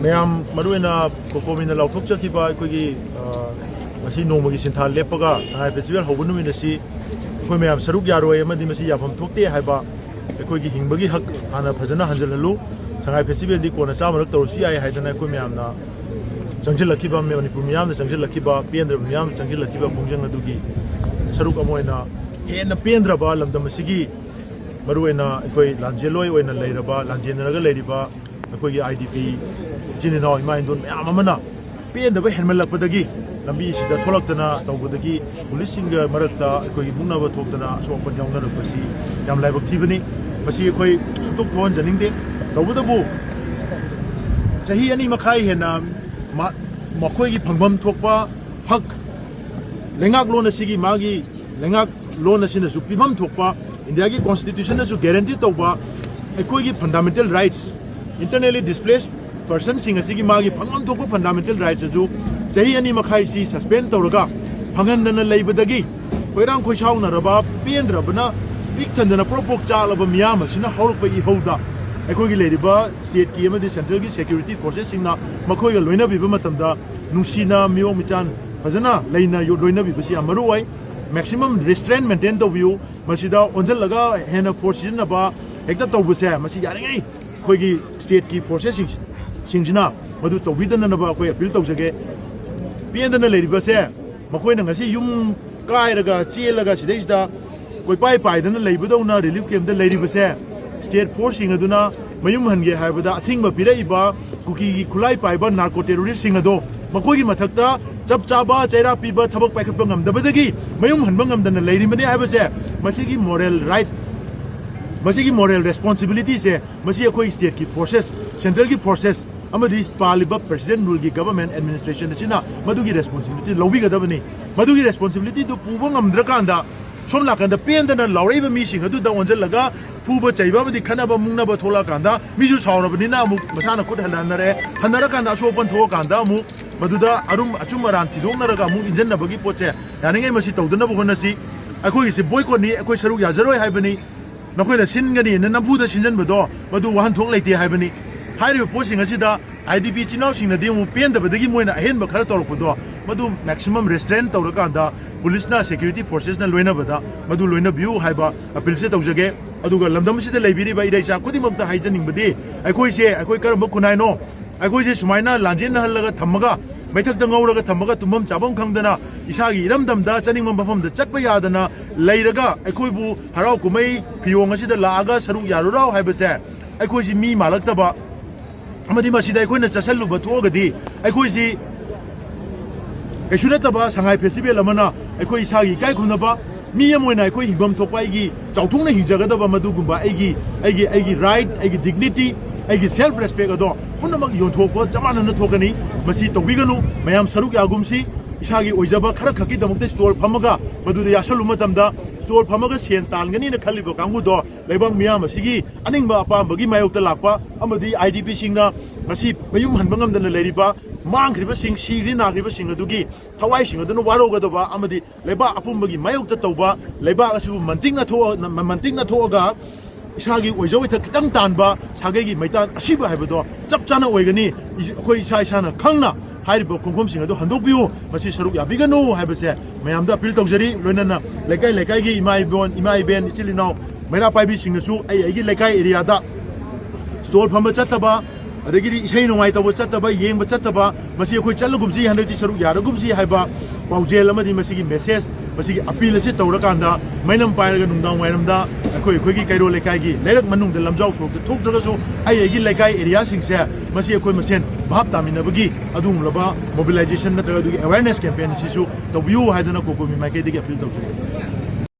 Meeyam Maruina Cocomi na Lautok Chatiba Kugi Masi Nomagi Sinta Lepaga, Sangai Festival Hobunu Nasi, Meeyam Saruk Yaro, Yamadi Masi Yapam Tokte Haiba, Kugi Himbagi Hak Hana Pazana Hanzalalu, Sangai Festival di Kona Sama Tosi I Haidana Kumiamna, Jungle Kiba Meonipumiam, the Jungle Kiba, Piandra Miam, Jungle Kiba Punjanga Dugi, Saruk Amoina, and the Piandra Bal and the Masigi, Maruina, Langelo, when a Ladaba, Langenera Ladiba, IDP. Jinino in mind on Amamana, pay the way Helmela Padagi, Lambi, the Tolotana, Tobudagi, Policing Marata, Muna Totana, so open young Pasi, Yam Live Activity, Pasi Koi, Sutuk Tones and Inde, Tobudabu. Sahi any Makai and Makoi Pambam Topa, Hak, Lengak Lona Sigi Magi, Lengak Lona Sinas, Pimam Topa, in the Agi Constitution as you guarantee Topa, a Koi fundamental rights, internally displaced. Person sing a sigi magi pangan to fundamental rights to say any makai si suspend toraga pangan than a labor dagi Poirang Koshau Naraba Piendra Bana Victon than a propok child of a Meeyamna Sina Horpa Holda a Kogi Ladyba State Kima the Central Security Forces in Makoya Luina Bibamatanda Nusina Meeyamna Hazana Laina Yodoina Bibasi Amaruai maximum restraint maintain the view Masida Onzalaga Hena Forces Naba Hector Tobuse Masi Kogi State Key Forces Singina, Madu to Widan and about appeal to Zage. Pian than a lady Basse, Makoina, see Yum Kairaga, Cielaga, Sidesta, Kopai, then the Labadona, relief came the lady Basse. State forcing Aduna, Mayumhange have that thing but Piraiba, Kuki Kulai Paiba, narco terrorist singado, Makogi Matakta, Chaba, Chera Piba, Tabak Pakapangam, the Badagi, Mayum Hanbangam than the lady Made have a Masigi moral right. Masigi moral responsibilities, Masia Koi state key forces, central key forces. Amadis Paliba President Nulgi Government Administration China, Madugi responsibility, Lobiga Davani, Madugi responsibility to Pubangam Drakanda, Somlak and the Pian and Laureva Mishing, Adu Wanzelaga, Puba Chaiba, the Kanaba Munaba Tolakanda, Misus Horabina, Masana Kut Hanare, Hanarakanda, Sopan Tokanda, Maduda, Arum Achumaranti, Donaraga, in Jenabagi Poche, Yananga Masito, the Nabonasi, Ako is a boycott, Ako Saru Yazaro Hibani, Nakoda Singani, and Nabuda Shinjan Bado, Madu one talk like the Hibani. High reporting as IDP Chinao in the demo pain the Badagimoina Hen Bakarator, Madu maximum restraint of Rakanda, Police security forces and Luena Bada, Madu Luena View, Haiba, a Pilset of Jage, Aduga Lamdam City Labiri by Deja, Kutimok the Hygienic Bade, I could say, I could Karamukunaino, I could say Sumaina, Lanjina Halaga Tamaga, Metak the Noraga Tamaga to Mum Chabon Kangdana, Isagi, Ramdam da, sending from the Chakbayadana, Lairaga, Akubu, Harakumei, Piongasida Laga, Saru Yarura, Habasa, I could see me Malaktaba. Amadi Masida Kuna Chasalu Batogadi, I could see a Shunataba, Sangai Festival Amana, I could Sagi Kaikunaba, Meeyamna, I could Hibam Topaigi, Sautuna Hijagadaba Madugumba, Egi right, Egi dignity, Egi self respect ador, Hunamag Yontopa, Zaman Togani, Masito Viganu, Meeyam Saruk Agumsi, Isagi Ojaba Karakaki, the Mokte store Pamaga, Madu the Yasalumatamda, store Pamaga Sien Tangani, the Calibo Kangudo, Lebang Meeyamna Sigi, Aningba Pambagi Mayota Lapa, Amadi IDP Singa, Masip, Mayum Hanbangam than the Ladyba, Mank River Sing, Sirina River Singer Dugi, Hawaii Singer, the Waro Gadova, Amadi, Leba Apumbagi Mayota Toba, Leba Asu Mantina Toga, Isagi Ojawita Tantanba, Sagagi Maitan, Shiba Habado, Chapchana Wegani, Koi Saisana Kanga. Haribo Cocomi, do Handobu, Masi Saruk Yabiganu, have a say, Meeyamna Piltogeri, Lunana, Lekai, my ben, still now, Mera Pibi Singer, I get Lekai area. Store Pamba Chataba, Adegi Shano White over Chataba, Yem Chataba, Masi Kuchalugumsi, and Saru Yaragumsi, Haiba, Paujelamadi Masigi Messes, Masi appeal it to Rakanda, Mainam Piragan down Wanamda, a quick Kairo Lekagi, let Manum the Lamjau, the Tok Drazo, I get Lekai area sing, Masi Kumasen, Bahaptam in the Bagi, Adum Laba, mobilization, awareness campaign issue, the view had an Cocomi, my Kedi appeal.